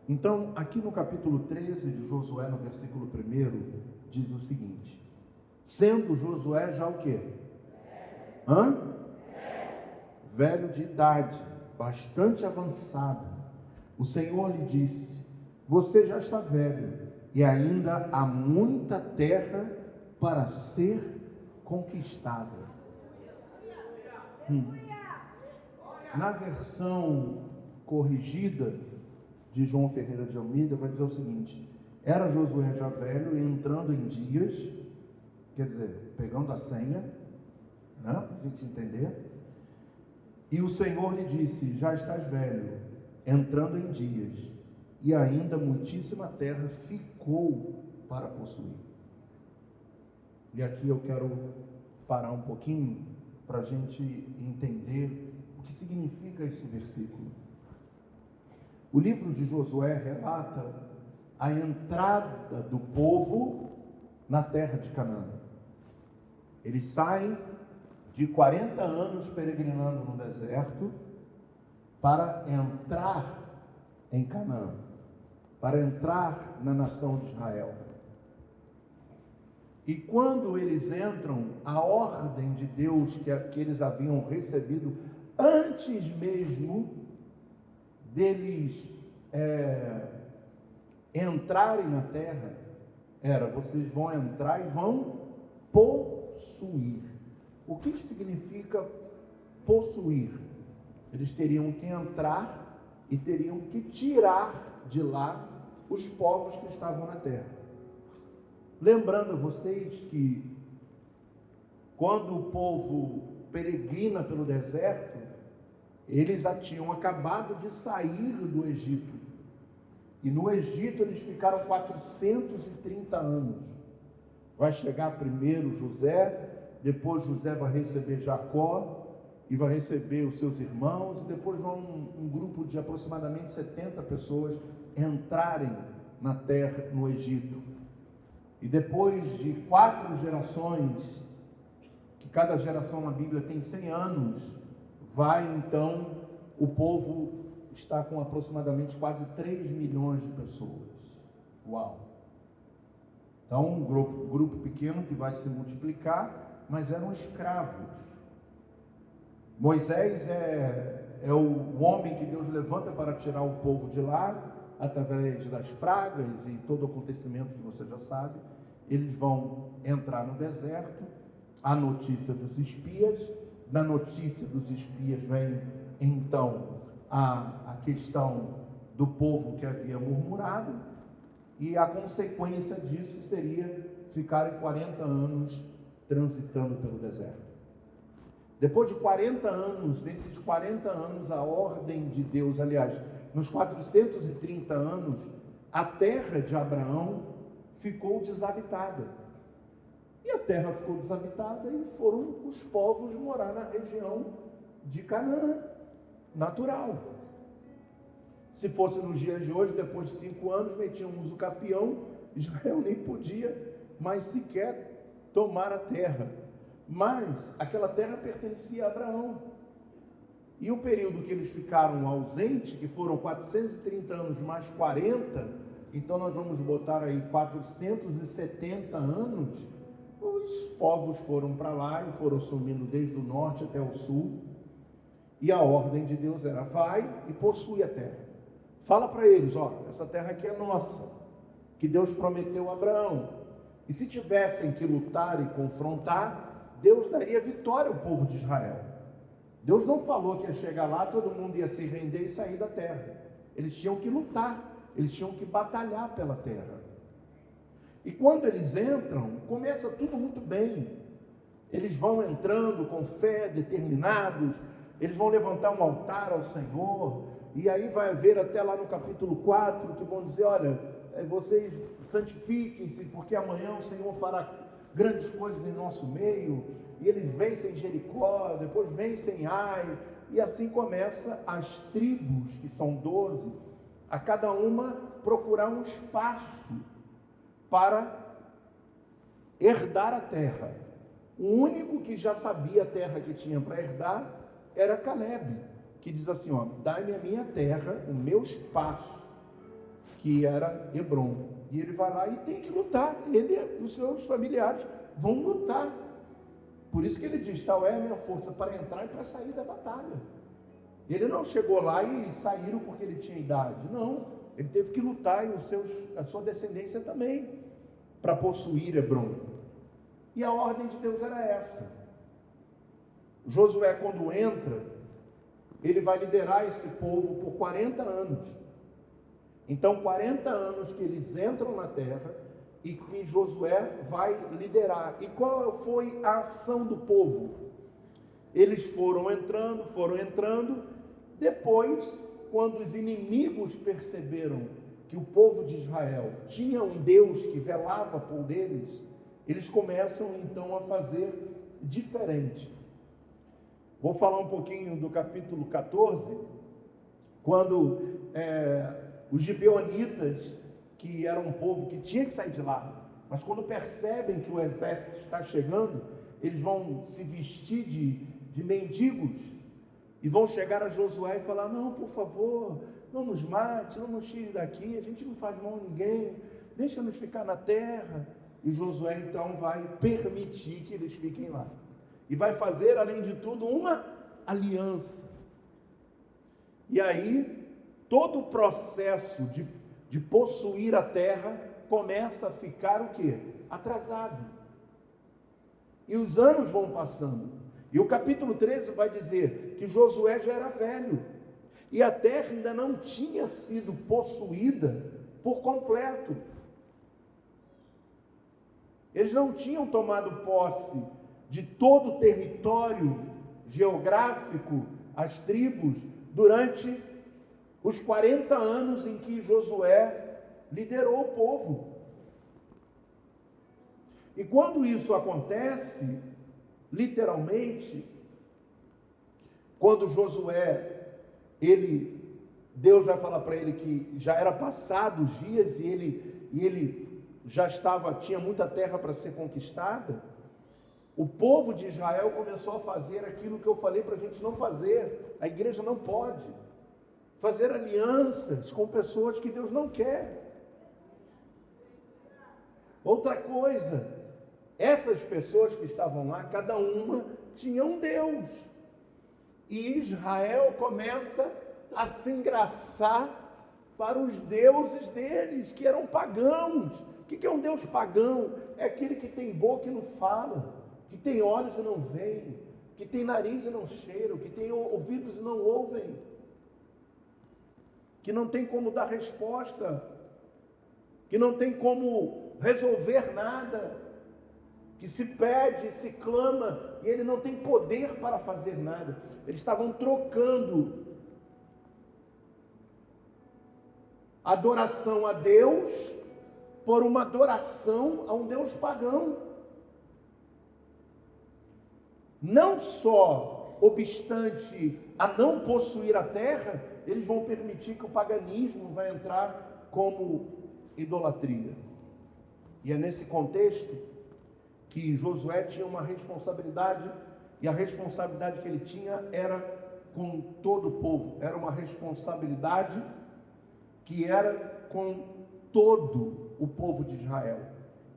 Então, aqui no capítulo 13 de Josué, no versículo 1, diz o seguinte: sendo Josué já o quê? Velho de idade, bastante avançada, o Senhor lhe disse: você já está velho, e ainda há muita terra para ser conquistada. Na versão corrigida de João Ferreira de Almeida, vai dizer o seguinte: era Josué já velho, entrando em dias, quer dizer, pegando a senha, né, para a gente entender. E o Senhor lhe disse: já estás velho, entrando em dias, e ainda muitíssima terra ficou para possuir. E aqui eu quero parar um pouquinho para a gente entender o que significa esse versículo. O livro de Josué relata a entrada do povo na terra de Canaã. Eles saem de 40 anos peregrinando no deserto para entrar em Canaã, para entrar na nação de Israel. E quando eles entram, a ordem de Deus que eles haviam recebido antes mesmo deles entrarem na terra, era: vocês vão entrar e vão possuir. O que significa possuir? Eles teriam que entrar e teriam que tirar de lá os povos que estavam na terra. Lembrando a vocês que quando o povo peregrina pelo deserto, eles já tinham acabado de sair do Egito. E no Egito eles ficaram 430 anos. Vai chegar primeiro José, depois José vai receber Jacó, e vai receber os seus irmãos, e depois vão um grupo de aproximadamente 70 pessoas entrarem na terra, no Egito. E depois de 4 gerações, que cada geração na Bíblia tem 100 anos, vai então, o povo está com aproximadamente quase 3 milhões de pessoas. Uau! Então, um grupo pequeno que vai se multiplicar, mas eram escravos. Moisés é o homem que Deus levanta para tirar o povo de lá, através das pragas e todo o acontecimento que você já sabe. Eles vão entrar no deserto, a notícia dos espias, na notícia dos espias vem então a questão do povo que havia murmurado, e a consequência disso seria ficarem 40 anos transitando pelo deserto. Depois de 40 anos, nesses 40 anos, a ordem de Deus, aliás, nos 430 anos, a terra de Abraão ficou desabitada. E a terra ficou desabitada e foram os povos morar na região de Canaã, natural. Se fosse nos dias de hoje, depois de 5 anos, metíamos o capião, Israel nem podia mais sequer tomar a terra. Mas aquela terra pertencia a Abraão. E o período que eles ficaram ausentes, que foram 430 anos mais 40, então nós vamos botar aí 470 anos, os povos foram para lá e foram sumindo desde o norte até o sul. E a ordem de Deus era: vai e possui a terra. Fala para eles: ó, essa terra aqui é nossa, que Deus prometeu a Abraão. E se tivessem que lutar e confrontar, Deus daria vitória ao povo de Israel. Deus não falou que ia chegar lá, todo mundo ia se render e sair da terra. Eles tinham que lutar, eles tinham que batalhar pela terra. E quando eles entram, começa tudo muito bem. Eles vão entrando com fé, determinados, eles vão levantar um altar ao Senhor, e aí vai haver até lá no capítulo 4, que vão dizer: olha, vocês santifiquem-se, porque amanhã o Senhor fará grandes coisas em nosso meio. E eles vencem Jericó, depois vencem Ai, e assim começa as tribos, que são 12, a cada uma procurar um espaço para herdar a terra. O único que já sabia a terra que tinha para herdar era Caleb, que diz assim: ó, dai-me a minha terra, o meu espaço. que era Hebrom. E ele vai lá e tem que lutar. Ele e os seus familiares vão lutar. Por isso que ele diz: tal é a minha força para entrar e para sair da batalha. Ele não chegou lá e saíram porque ele tinha idade. Não, ele teve que lutar, e a sua descendência também, para possuir Hebrom. E a ordem de Deus era essa. Josué, quando entra, ele vai liderar esse povo por 40 anos. Então, 40 anos que eles entram na terra e que Josué vai liderar. E qual foi a ação do povo? Eles foram entrando. Depois, quando os inimigos perceberam que o povo de Israel tinha um Deus que velava por eles, eles começam então a fazer diferente. Vou falar um pouquinho do capítulo 14, quando os gibeonitas, que eram um povo que tinha que sair de lá, mas quando percebem que o exército está chegando, eles vão se vestir de mendigos e vão chegar a Josué e falar: não, por favor, não nos mate, não nos tire daqui, a gente não faz mal a ninguém, deixa-nos ficar na terra. E Josué então vai permitir que eles fiquem lá. E vai fazer, além de tudo, uma aliança. E aí, todo o processo de possuir a terra começa a ficar o quê? Atrasado. E os anos vão passando. E o capítulo 13 vai dizer que Josué já era velho. E a terra ainda não tinha sido possuída por completo. Eles não tinham tomado posse de todo o território geográfico, as tribos, durante os 40 anos em que Josué liderou o povo. E quando isso acontece, literalmente, quando Josué, Deus vai falar para ele que já era passado os dias e ele já tinha muita terra para ser conquistada, o povo de Israel começou a fazer aquilo que eu falei para a gente não fazer. A igreja não pode fazer alianças com pessoas que Deus não quer. Outra coisa, essas pessoas que estavam lá, cada uma tinha um Deus. E Israel começa a se engraçar para os deuses deles, que eram pagãos. O que é um Deus pagão? É aquele que tem boca e não fala, que tem olhos e não veem, que tem nariz e não cheiram, que tem ouvidos e não ouvem, que não tem como dar resposta, que não tem como resolver nada, que se pede, se clama, e ele não tem poder para fazer nada. Eles estavam trocando adoração a Deus por uma adoração a um Deus pagão. Não só obstante a não possuir a terra, eles vão permitir que o paganismo vai entrar como idolatria. E é nesse contexto que Josué tinha uma responsabilidade, e a responsabilidade que ele tinha era com todo o povo, era uma responsabilidade que era com todo o povo de Israel,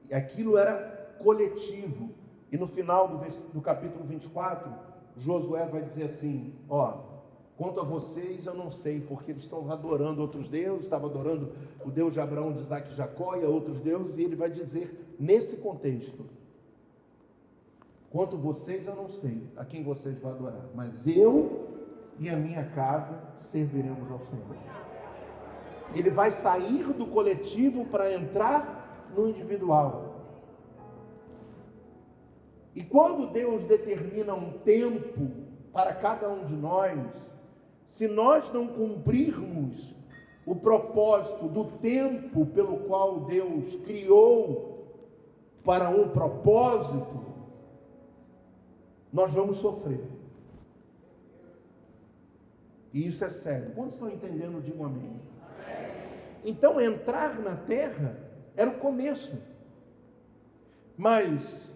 e aquilo era coletivo. E no final do capítulo 24, Josué vai dizer assim: quanto a vocês eu não sei, porque eles estão adorando outros deuses, estavam adorando o Deus de Abraão, de Isaac e Jacó e a outros deuses, e ele vai dizer nesse contexto: quanto vocês eu não sei a quem vocês vão adorar, mas eu e a minha casa serviremos ao Senhor. Ele vai sair do coletivo para entrar no individual. E quando Deus determina um tempo para cada um de nós, se nós não cumprirmos o propósito do tempo pelo qual Deus criou para um propósito, nós vamos sofrer. E isso é sério. Quantos estão entendendo? Digam amém. Então, entrar na terra era o começo, mas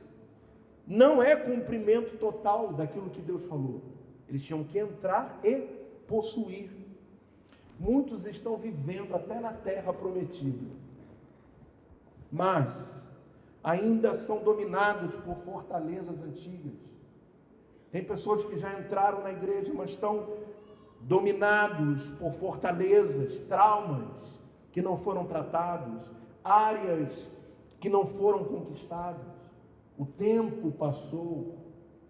não é cumprimento total daquilo que Deus falou. Eles tinham que entrar e possuir. Muitos estão vivendo até na terra prometida, mas ainda são dominados por fortalezas antigas. Tem pessoas que já entraram na igreja, mas estão dominados por fortalezas, traumas que não foram tratados, áreas que não foram conquistadas. O tempo passou,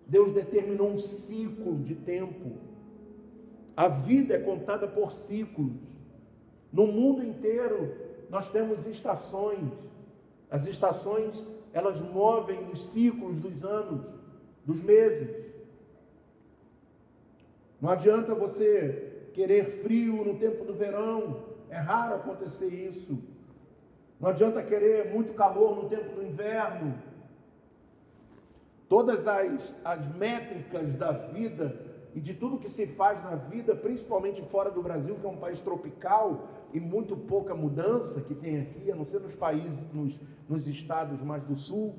Deus determinou um ciclo de tempo. A vida é contada por ciclos. No mundo inteiro nós temos estações. As estações, elas movem os ciclos dos anos, dos meses. Não adianta você querer frio no tempo do verão, é raro acontecer isso. Não adianta querer muito calor no tempo do inverno. Todas as métricas da vida e de tudo que se faz na vida, principalmente fora do Brasil, que é um país tropical e muito pouca mudança que tem aqui, a não ser nos países, nos estados mais do sul.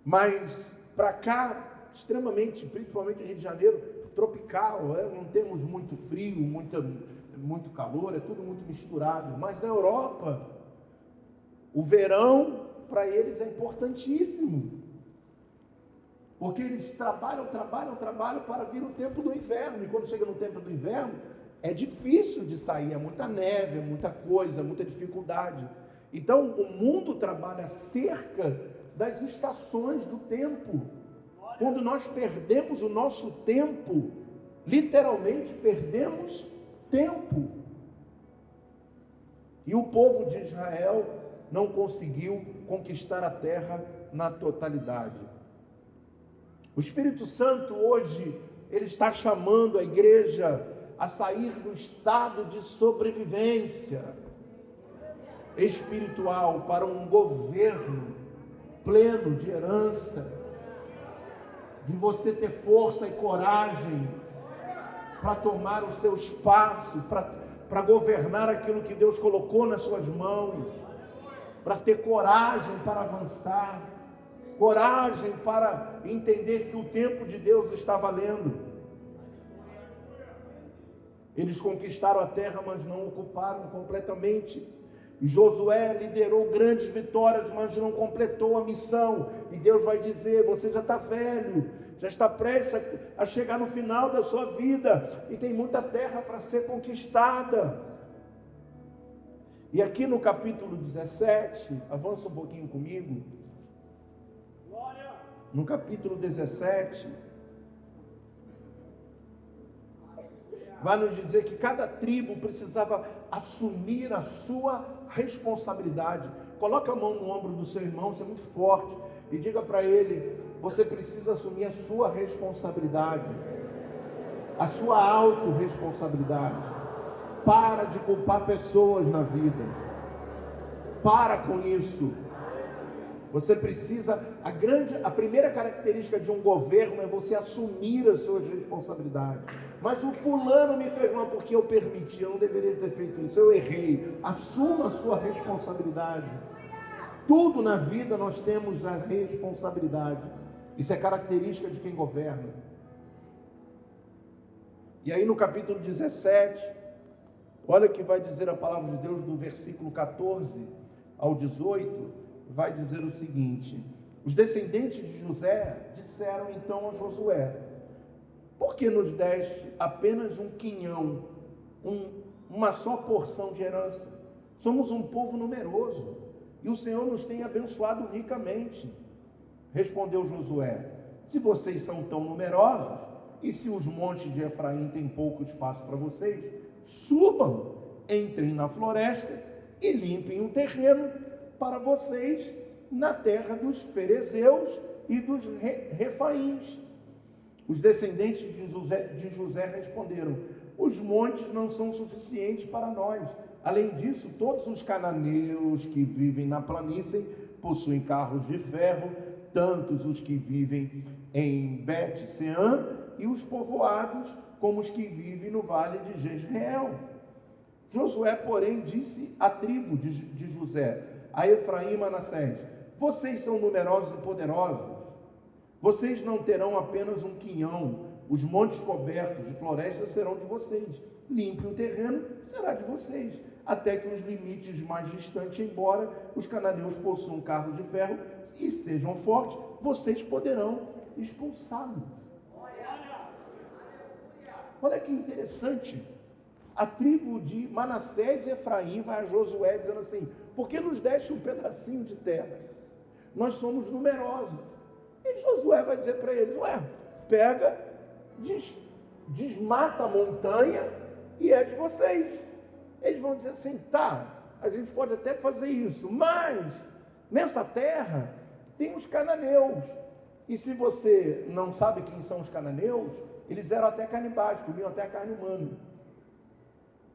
Mas para cá, extremamente, principalmente Rio de Janeiro, tropical, não temos muito frio, muito calor, é tudo muito misturado. Mas na Europa, o verão para eles é importantíssimo, porque eles trabalham para vir o tempo do inverno, e quando chega no tempo do inverno, é difícil de sair, é muita neve, é muita coisa, muita dificuldade. Então, o mundo trabalha cerca das estações do tempo. Quando nós perdemos o nosso tempo, literalmente perdemos tempo. E o povo de Israel não conseguiu conquistar a terra na totalidade. O Espírito Santo hoje, ele está chamando a igreja a sair do estado de sobrevivência espiritual para um governo pleno de herança, de você ter força e coragem para tomar o seu espaço, para governar aquilo que Deus colocou nas suas mãos, para ter coragem para avançar, coragem para entender que o tempo de Deus está valendo. Eles conquistaram a terra, mas não ocuparam completamente. E Josué liderou grandes vitórias, mas não completou a missão. E Deus vai dizer: você já está velho, já está prestes a chegar no final da sua vida, e tem muita terra para ser conquistada. E aqui no capítulo 17, avança um pouquinho comigo. No capítulo 17, vai nos dizer que cada tribo precisava assumir a sua responsabilidade. Coloca a mão no ombro do seu irmão, isso é muito forte, e diga para ele: você precisa assumir a sua responsabilidade, a sua autorresponsabilidade. Para de culpar pessoas na vida, para com isso. Você precisa, a primeira característica de um governo é você assumir as suas responsabilidades. Mas o fulano me fez mal porque eu permiti, eu não deveria ter feito isso, eu errei. Assuma a sua responsabilidade. Tudo na vida nós temos a responsabilidade. Isso é característica de quem governa. E aí no capítulo 17, olha o que vai dizer a palavra de Deus do versículo 14 ao 18, vai dizer o seguinte: os descendentes de José disseram então a Josué: por que nos deste apenas um quinhão, uma só porção de herança? Somos um povo numeroso e o Senhor nos tem abençoado ricamente. Respondeu Josué: se vocês são tão numerosos, e se os montes de Efraim têm pouco espaço para vocês, subam, entrem na floresta e limpem o terreno para vocês na terra dos ferezeus e dos refaíns. Os descendentes de José responderam: os montes não são suficientes para nós. Além disso, todos os cananeus que vivem na planície possuem carros de ferro, tantos os que vivem em Bet-Seã e os povoados como os que vivem no vale de Jezreel. Josué, porém, disse à tribo de José, a Efraim e Manassés: vocês são numerosos e poderosos, vocês não terão apenas um quinhão, os montes cobertos de florestas serão de vocês. limpe o terreno, será de vocês. Até que os limites mais distantes, embora os cananeus possuam carros de ferro e sejam fortes, vocês poderão expulsá-los. Olha que interessante. A tribo de Manassés e Efraim vai a Josué dizendo assim: por que nos deste um pedacinho de terra? Nós somos numerosos. E Josué vai dizer para eles: pega, desmata a montanha e é de vocês. Eles vão dizer assim: tá, a gente pode até fazer isso, mas nessa terra tem os cananeus. E se você não sabe quem são os cananeus, eles eram até canibais, comiam até a carne humana.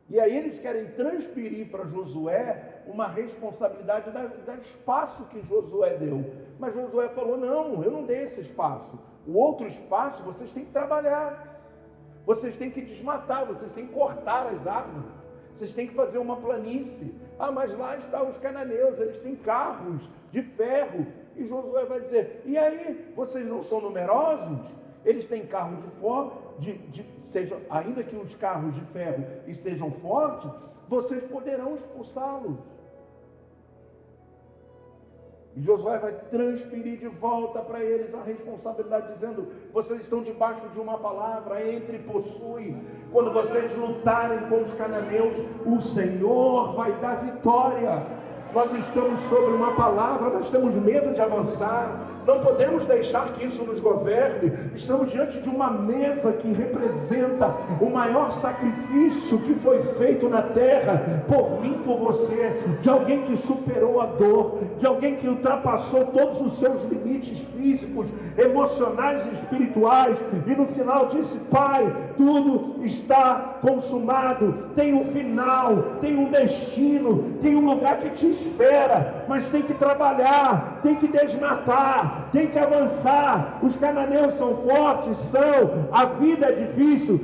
E aí eles querem transferir para Josué uma responsabilidade do espaço que Josué deu. Mas Josué falou: não, eu não dei esse espaço. O outro espaço vocês têm que trabalhar. Vocês têm que desmatar, vocês têm que cortar as árvores. Vocês têm que fazer uma planície. Mas lá estão os cananeus, eles têm carros de ferro. E Josué vai dizer: e aí, vocês não são numerosos? Eles têm carro de ferro. Ainda que os carros de ferro e sejam fortes, vocês poderão expulsá-los. E Josué vai transferir de volta para eles a responsabilidade, dizendo: vocês estão debaixo de uma palavra, entre e possui. Quando vocês lutarem com os cananeus, o Senhor vai dar vitória. Nós estamos sobre uma palavra, nós temos medo de avançar. Não podemos deixar que isso nos governe. Estamos diante de uma mesa que representa o maior sacrifício que foi feito na terra, por mim, por você, de alguém que superou a dor, de alguém que ultrapassou todos os seus limites físicos, emocionais e espirituais, e no final disse: Pai, tudo está consumado, tem um final, tem um destino, tem um lugar que te espera, mas tem que trabalhar, tem que desmatar, tem que avançar. Os cananeus são fortes, a vida é difícil,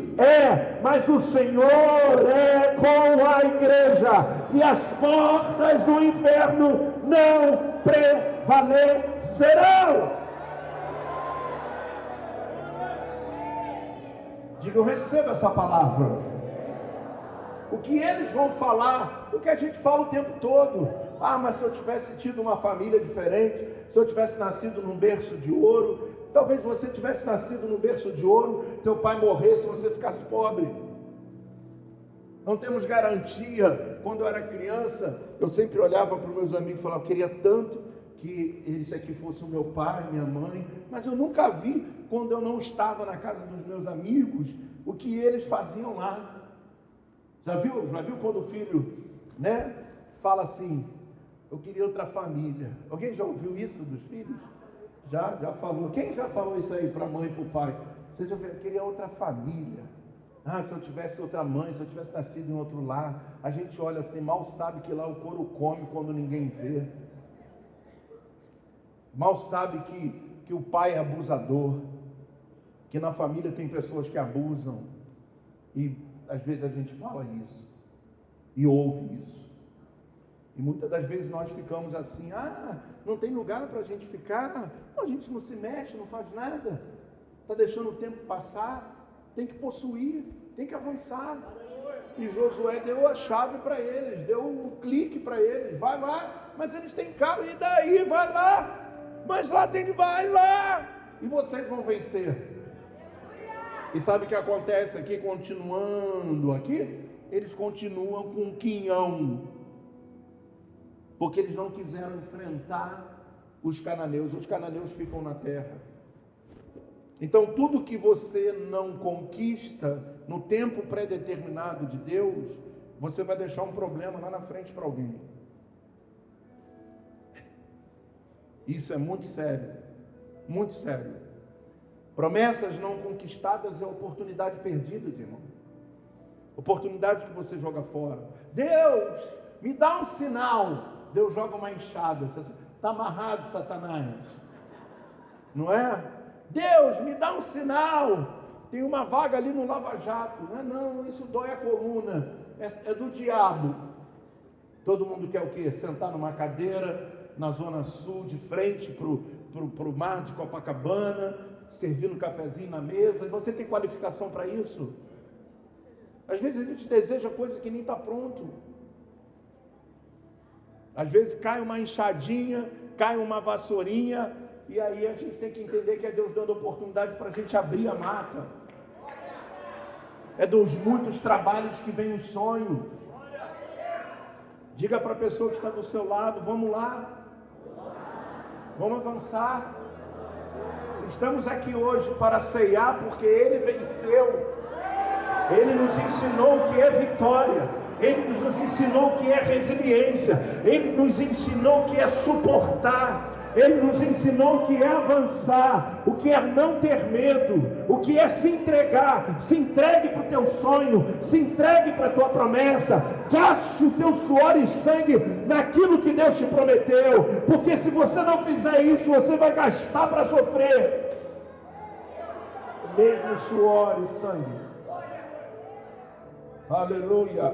mas o Senhor é com a igreja, e as portas do inferno não prevalecerão. Diga: eu recebo essa palavra. O que eles vão falar, o que a gente fala o tempo todo: mas se eu tivesse tido uma família diferente, se eu tivesse nascido num berço de ouro. Talvez você tivesse nascido num berço de ouro, teu pai morresse e você ficasse pobre. Não temos garantia. Quando eu era criança, eu sempre olhava para os meus amigos e falava: eu queria tanto que eles aqui fossem o meu pai, minha mãe, mas eu nunca vi, quando eu não estava na casa dos meus amigos, o que eles faziam lá. Já viu quando o filho, fala assim: eu queria outra família? Alguém já ouviu isso dos filhos? Já falou. Quem já falou isso aí para a mãe e para o pai? Você já viu? Eu queria outra família. Se eu tivesse outra mãe, se eu tivesse nascido em outro lar. A gente olha assim, mal sabe que lá o couro come quando ninguém vê. Mal sabe que o pai é abusador, que na família tem pessoas que abusam. E às vezes a gente fala isso e ouve isso. E muitas das vezes nós ficamos assim: não tem lugar para a gente ficar, a gente não se mexe, não faz nada, está deixando o tempo passar, tem que possuir, tem que avançar. E Josué deu a chave para eles, deu o clique para eles: vai lá, mas eles têm carro, e daí? Vai lá, mas lá vai lá, e vocês vão vencer. E sabe o que acontece aqui, continuando aqui? Eles continuam com um quinhão, porque eles não quiseram enfrentar os cananeus. Os cananeus ficam na terra. Então tudo que você não conquista no tempo pré-determinado de Deus, você vai deixar um problema lá na frente para alguém. Isso é muito sério, muito sério. Promessas não conquistadas é oportunidade perdida, irmão. Oportunidade que você joga fora. Deus, me dá um sinal. Deus joga uma enxada. Está amarrado, Satanás. Não é? Deus, me dá um sinal. Tem uma vaga ali no Lava Jato. Não, isso dói a coluna. É do diabo. Todo mundo quer o quê? Sentar numa cadeira na Zona Sul, de frente para o mar de Copacabana, servindo um cafezinho na mesa. E você tem qualificação para isso? Às vezes a gente deseja coisa que nem está pronto. Às vezes cai uma enxadinha, cai uma vassourinha, e aí a gente tem que entender que é Deus dando oportunidade para a gente abrir a mata. É dos muitos trabalhos que vem os sonhos. Diga para a pessoa que está do seu lado, vamos lá. Vamos avançar. Estamos aqui hoje para ceiar porque Ele venceu. Ele nos ensinou o que é vitória. Ele nos ensinou o que é resiliência. Ele nos ensinou o que é suportar. Ele nos ensinou o que é avançar, o que é não ter medo, o que é se entregar. Se entregue para o teu sonho, se entregue para a tua promessa, gaste o teu suor e sangue naquilo que Deus te prometeu, porque se você não fizer isso, você vai gastar para sofrer, mesmo suor e sangue. Aleluia.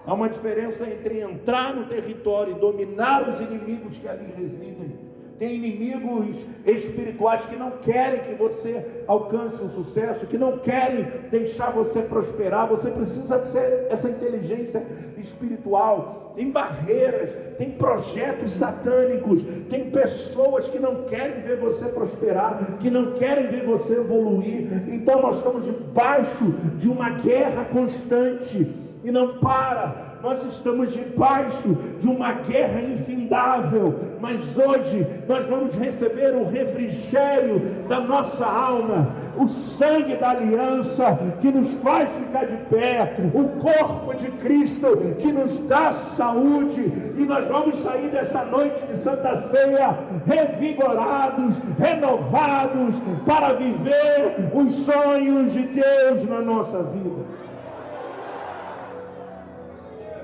Há uma diferença entre entrar no território e dominar os inimigos que ali residem. Tem inimigos espirituais que não querem que você alcance o sucesso, que não querem deixar você prosperar. Você precisa ter essa inteligência espiritual. Tem barreiras, tem projetos satânicos, tem pessoas que não querem ver você prosperar, que não querem ver você evoluir. Então nós estamos debaixo de uma guerra constante. E não para, nós estamos debaixo de uma guerra infindável, mas hoje nós vamos receber o refrigério da nossa alma, o sangue da aliança que nos faz ficar de pé, o corpo de Cristo que nos dá saúde, e nós vamos sair dessa noite de Santa Ceia revigorados, renovados, para viver os sonhos de Deus na nossa vida.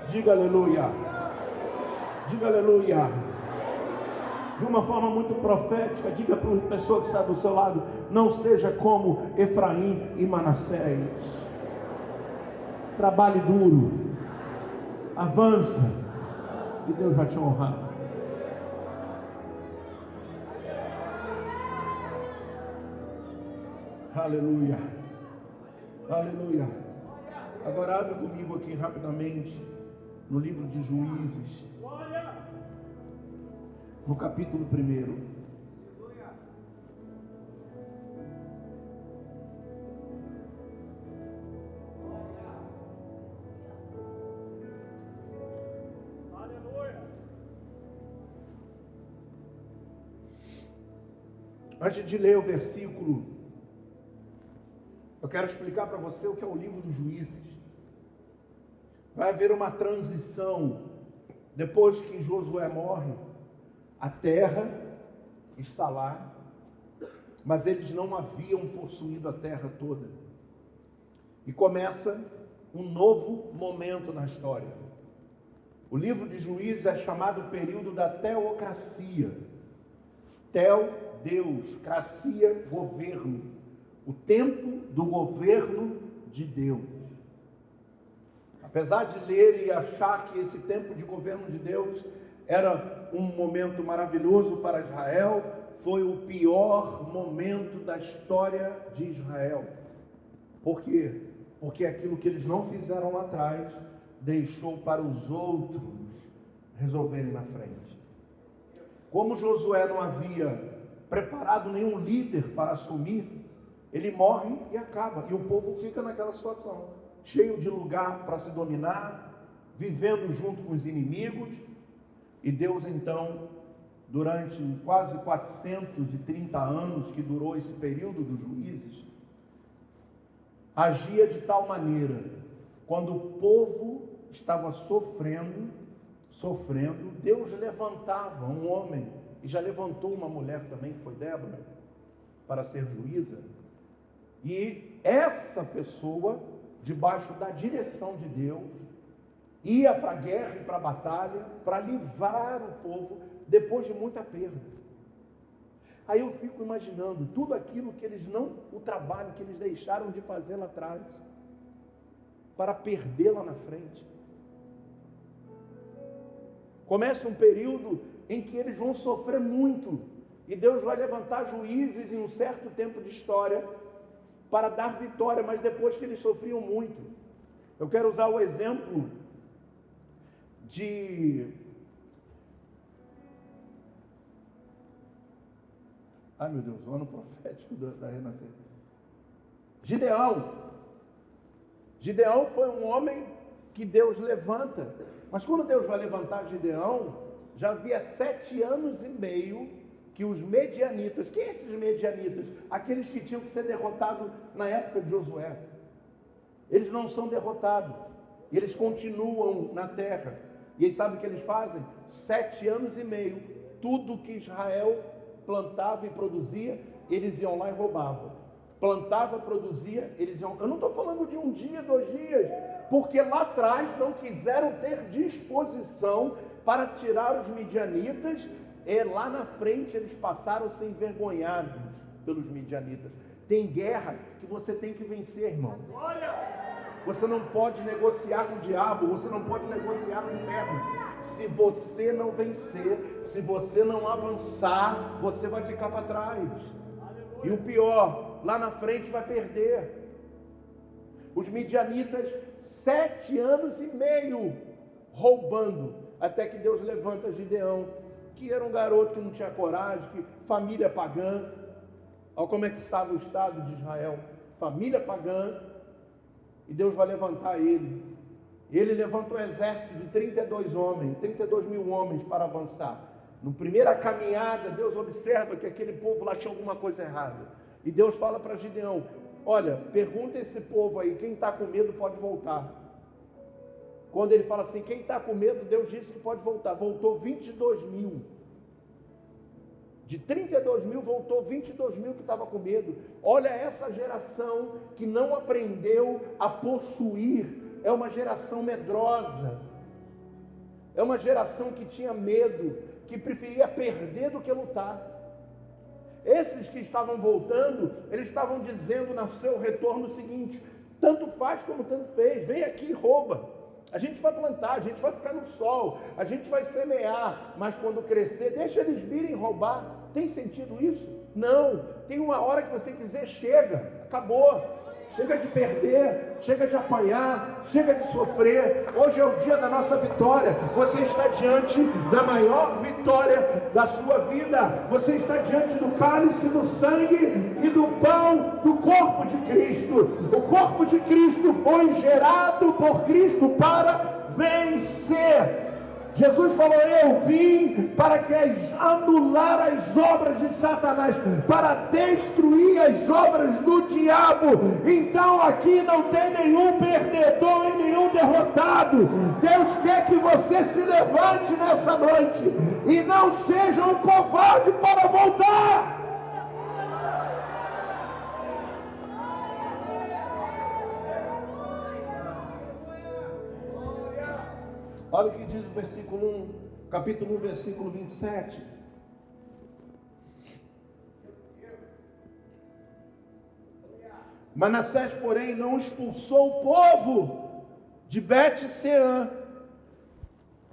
Diga aleluia, diga aleluia. De uma forma muito profética, diga para a pessoa que está do seu lado: não seja como Efraim e Manassés. Trabalhe duro, avança, e Deus vai te honrar. Aleluia, aleluia. Agora abre comigo aqui rapidamente no livro de Juízes, no capítulo 1. Antes de ler o versículo, eu quero explicar para você o que é o livro dos Juízes. Vai haver uma transição. Depois que Josué morre, a terra está lá, mas eles não haviam possuído a terra toda. E começa um novo momento na história. O livro de Juízes é chamado o período da teocracia. Teo, Deus, cracia, governo. O tempo do governo de Deus. Apesar de ler e achar que esse tempo de governo de Deus era um momento maravilhoso para Israel, foi o pior momento da história de Israel. Por quê? Porque aquilo que eles não fizeram lá atrás, deixou para os outros resolverem na frente. Como Josué não havia preparado nenhum líder para assumir, ele morre e acaba, e o povo fica naquela situação, cheio de lugar para se dominar, vivendo junto com os inimigos. E Deus então, durante quase 430 anos que durou esse período dos juízes, agia de tal maneira, quando o povo estava sofrendo, Deus levantava um homem, e já levantou uma mulher também, que foi Débora, para ser juíza. E essa pessoa, debaixo da direção de Deus, ia para a guerra e para a batalha, para livrar o povo, depois de muita perda. Aí eu fico imaginando tudo aquilo que eles não, o trabalho que eles deixaram de fazer lá atrás, para perder lá na frente. Começa um período em que eles vão sofrer muito, e Deus vai levantar juízes em um certo tempo de história, para dar vitória, mas depois que eles sofriam muito. Eu quero usar o exemplo de... Ai meu Deus, o ano profético da Renascer. Gideão. Gideão foi um homem que Deus levanta. Mas quando Deus vai levantar Gideão, já havia 7 anos e meio que os medianitas, quem são esses medianitas? Aqueles que tinham que ser derrotados na época de Josué. Eles não são derrotados, eles continuam na terra. E aí sabe o que eles fazem? 7 anos e meio, tudo que Israel plantava e produzia, eles iam lá e roubavam. Plantava, produzia, eles iam... Eu não estou falando de um dia, 2 dias, porque lá atrás não quiseram ter disposição para tirar os midianitas, e lá na frente eles passaram a ser envergonhados pelos midianitas. Tem guerra que você tem que vencer, irmão. Você não pode negociar com o diabo, você não pode negociar com o inferno. Se você não vencer, se você não avançar, você vai ficar para trás. E o pior, lá na frente vai perder. Os midianitas, 7 anos e meio roubando, até que Deus levanta Gideão, que era um garoto que não tinha coragem, que família pagã. Olha como é que estava o estado de Israel, família pagã, e Deus vai levantar ele. Ele levanta um exército de 32 mil homens para avançar. Na primeira caminhada, Deus observa que aquele povo lá tinha alguma coisa errada. E Deus fala para Gideão: olha, pergunta esse povo aí, quem está com medo pode voltar. Quando ele fala assim, quem está com medo, Deus disse que pode voltar. Voltou 22 mil. De 32 mil, voltou 22 mil que estava com medo. Olha essa geração que não aprendeu a possuir. É uma geração medrosa. É uma geração que tinha medo, que preferia perder do que lutar. Esses que estavam voltando, eles estavam dizendo no seu retorno o seguinte: tanto faz como tanto fez, vem aqui e rouba. A gente vai plantar, a gente vai ficar no sol, a gente vai semear, mas quando crescer, deixa eles virem roubar. Tem sentido isso? Não. Tem uma hora que você quiser, chega, acabou. Chega de perder, chega de apanhar, chega de sofrer. Hoje é o dia da nossa vitória. Você está diante da maior vitória da sua vida. Você está diante do cálice do sangue e do pão do corpo de Cristo. O corpo de Cristo foi gerado por Cristo para vencer. Jesus falou: eu vim para anular as obras de Satanás, para destruir as obras do diabo. Então aqui não tem nenhum perdedor e nenhum derrotado. Deus quer que você se levante nessa noite e não seja um covarde para voltar. Olha o que diz o versículo 1, capítulo 1, versículo 27. Manassés, porém, não expulsou o povo de Bet-Seã,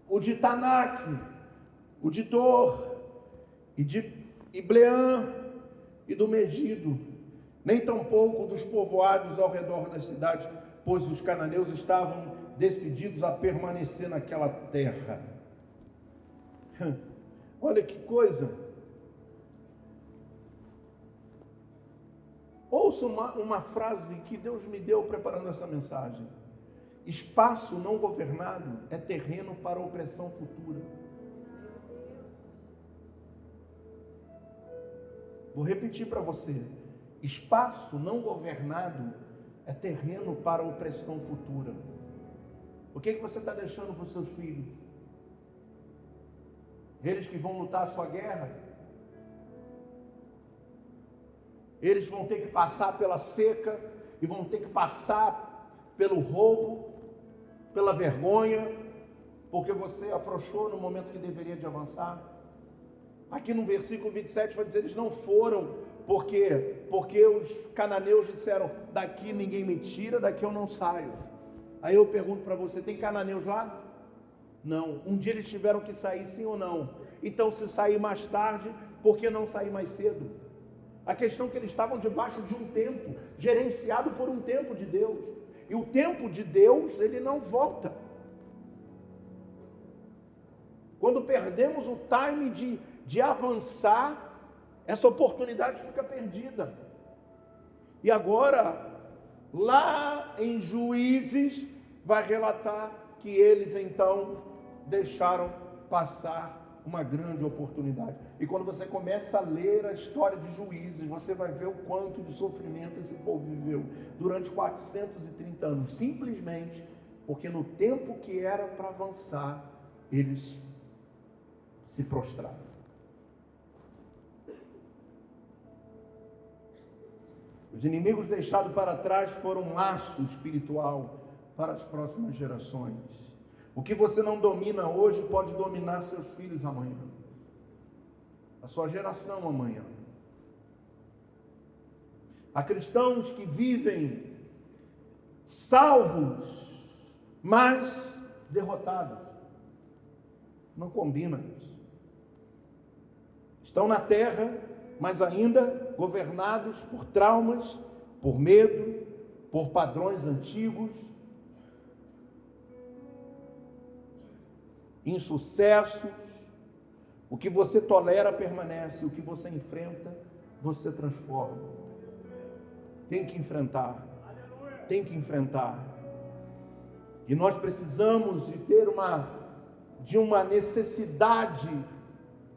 o de Tanak, o de Dor, e de Ibleã, e do Megido, nem tampouco dos povoados ao redor da cidade, pois os cananeus estavam decididos a permanecer naquela terra. Olha que coisa. Ouça uma frase que Deus me deu preparando essa mensagem: espaço não governado é terreno para opressão futura. Vou repetir para você: espaço não governado é terreno para opressão futura. O que você está deixando para os seus filhos? Eles que vão lutar a sua guerra? Eles vão ter que passar pela seca e vão ter que passar pelo roubo, pela vergonha, porque você afrouxou no momento que deveria de avançar. Aqui no versículo 27 vai dizer: eles não foram, porque os cananeus disseram: daqui ninguém me tira, daqui eu não saio. Aí eu pergunto para você: tem cananeus lá? Não. Um dia eles tiveram que sair, sim ou não? Então, se sair mais tarde, por que não sair mais cedo? A questão é que eles estavam debaixo de um tempo, gerenciado por um tempo de Deus. E o tempo de Deus, ele não volta. Quando perdemos o time de avançar, essa oportunidade fica perdida. E agora, lá em Juízes, vai relatar que eles então deixaram passar uma grande oportunidade. E quando você começa a ler a história de Juízes, você vai ver o quanto de sofrimento esse povo viveu durante 430 anos, simplesmente porque no tempo que era para avançar, eles se prostraram. Os inimigos deixados para trás foram um laço espiritual para as próximas gerações. O que você não domina hoje pode dominar seus filhos amanhã, a sua geração amanhã. Há cristãos que vivem salvos, mas derrotados. Não combina isso. Estão na terra, mas ainda governados por traumas, por medo, por padrões antigos, insucessos. O que você tolera permanece, o que você enfrenta, você transforma. Tem que enfrentar, tem que enfrentar. E nós precisamos de ter uma necessidade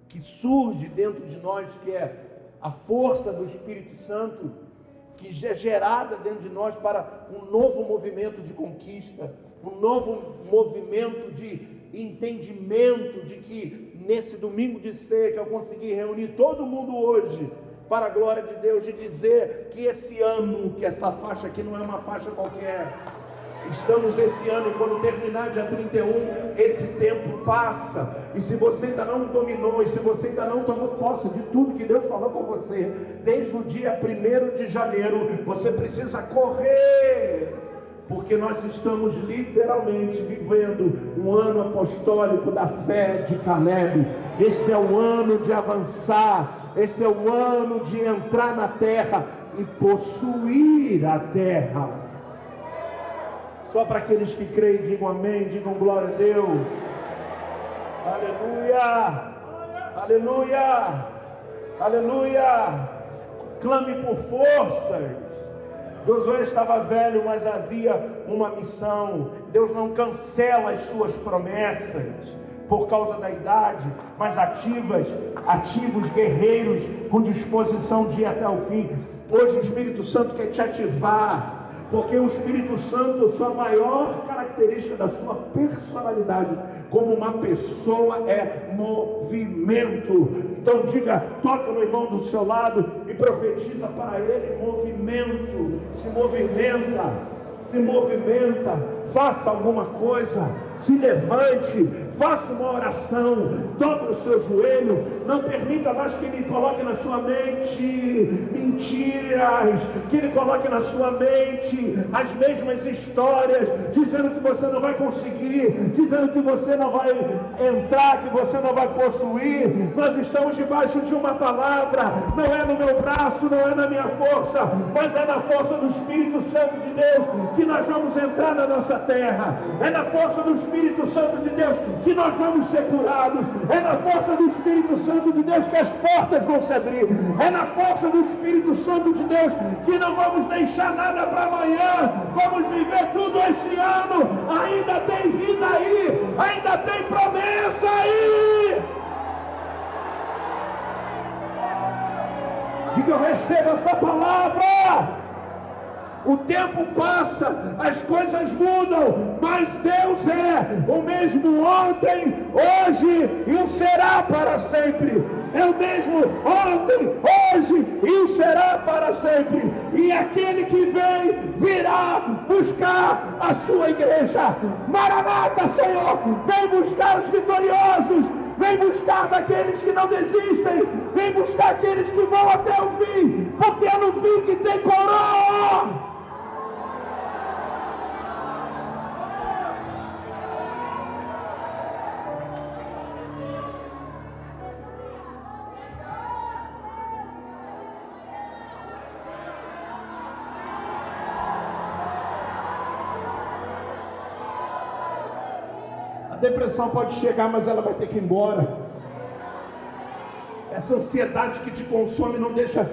que surge dentro de nós, que é a força do Espírito Santo, que é gerada dentro de nós para um novo movimento de conquista, um novo movimento de entendimento de que nesse domingo de ceia que eu consegui reunir todo mundo hoje para a glória de Deus, de dizer que esse ano, que essa faixa aqui não é uma faixa qualquer. Estamos esse ano, quando terminar dia 31, esse tempo passa. E se você ainda não dominou, e se você ainda não tomou posse de tudo que Deus falou com você, desde o dia 1º de janeiro, você precisa correr. Porque nós estamos literalmente vivendo um ano apostólico da fé de Caleb. Esse é o ano de avançar, esse é o ano de entrar na terra e possuir a terra. Só para aqueles que creem, digam amém, digam glória a Deus. Aleluia, aleluia, aleluia. Clame por forças. Josué estava velho, mas havia uma missão. Deus não cancela as suas promessas por causa da idade, mas ativos guerreiros com disposição de ir até o fim. Hoje o Espírito Santo quer te ativar, porque o Espírito Santo, sua maior característica da sua personalidade como uma pessoa é movimento. Então diga, toca no irmão do seu lado e profetiza para ele: movimento. Se movimenta, faça alguma coisa, se levante, faça uma oração, dobre o seu joelho, não permita mais que ele coloque na sua mente mentiras, que ele coloque na sua mente as mesmas histórias, dizendo que você não vai conseguir, dizendo que você não vai entrar, que você não vai possuir. Nós estamos debaixo de uma palavra, não é no meu braço, não é na minha força, mas é na força do Espírito Santo de Deus que nós vamos entrar na nossa terra. É na força do Espírito Santo de Deus que nós vamos ser curados. É na força do Espírito Santo de Deus que as portas vão se abrir. É na força do Espírito Santo de Deus que não vamos deixar nada para amanhã. Vamos viver tudo esse ano. Ainda tem vida aí, ainda tem promessa aí. Diga, eu recebo essa palavra. O tempo passa, as coisas mudam, mas Deus é o mesmo ontem, hoje e o será para sempre. É o mesmo ontem, hoje e o será para sempre. E aquele que vem, virá buscar a sua igreja. Maranata, Senhor, vem buscar os vitoriosos. Vem buscar daqueles que não desistem. Vem buscar aqueles que vão até o fim, porque é no fim que tem coroa. depressão pode chegar, mas ela vai ter que ir embora. Essa ansiedade que te consome não deixa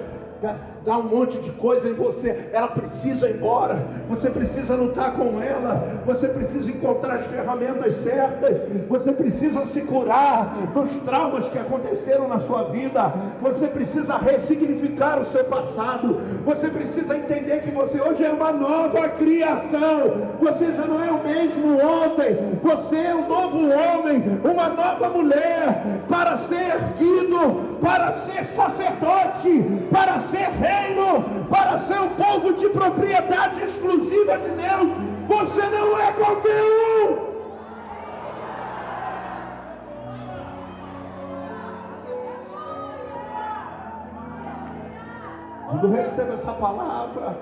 dar um monte de coisa em você, ela precisa ir embora. Você precisa lutar com ela, você precisa encontrar as ferramentas certas, você precisa se curar dos traumas que aconteceram na sua vida, você precisa ressignificar o seu passado, você precisa entender que você hoje é uma nova criação, você já não é o mesmo ontem, você é um novo homem, uma nova mulher, para ser erguido, para ser sacerdote, para ser reino, para ser um povo de propriedade exclusiva de Deus. Você não é qualquer um. Diga, eu recebo essa palavra.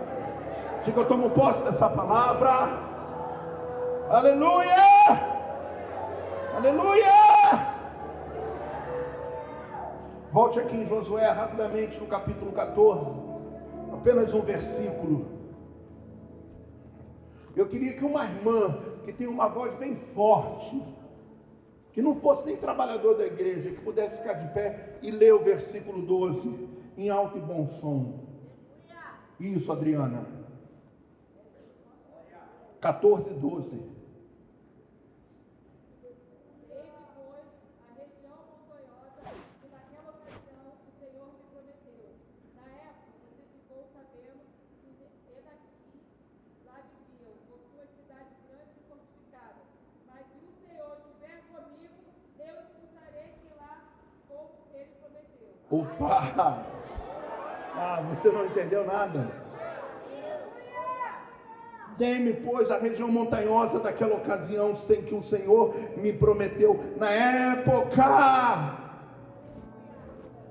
Diga, eu tomo posse dessa palavra. Aleluia! Aleluia! Volte aqui em Josué rapidamente no capítulo 14, apenas um versículo. Eu queria que uma irmã que tem uma voz bem forte, que não fosse nem trabalhador da igreja, que pudesse ficar de pé e ler o versículo 12 em alto e bom som. Isso, Adriana. 14, 12. Opa! Você não entendeu nada. Dê-me, pois, a região montanhosa daquela ocasião sem que o Senhor me prometeu. Na época,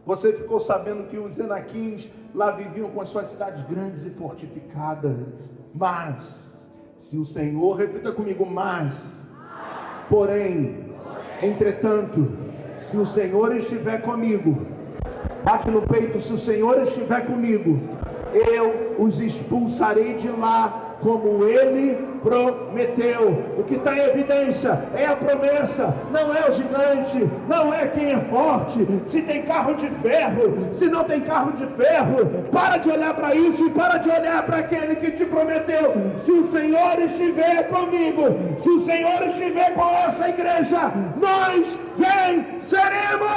você ficou sabendo que os Enaquins lá viviam com as suas cidades grandes e fortificadas. Mas, se o Senhor, repita comigo, porém, entretanto, se o Senhor estiver comigo, bate no peito, se o Senhor estiver comigo, eu os expulsarei de lá, como Ele prometeu. O que está em evidência é a promessa, não é o gigante, não é quem é forte, se tem carro de ferro, se não tem carro de ferro. Para de olhar para isso e para de olhar para aquele que te prometeu. Se o Senhor estiver comigo, se o Senhor estiver com essa igreja, nós venceremos.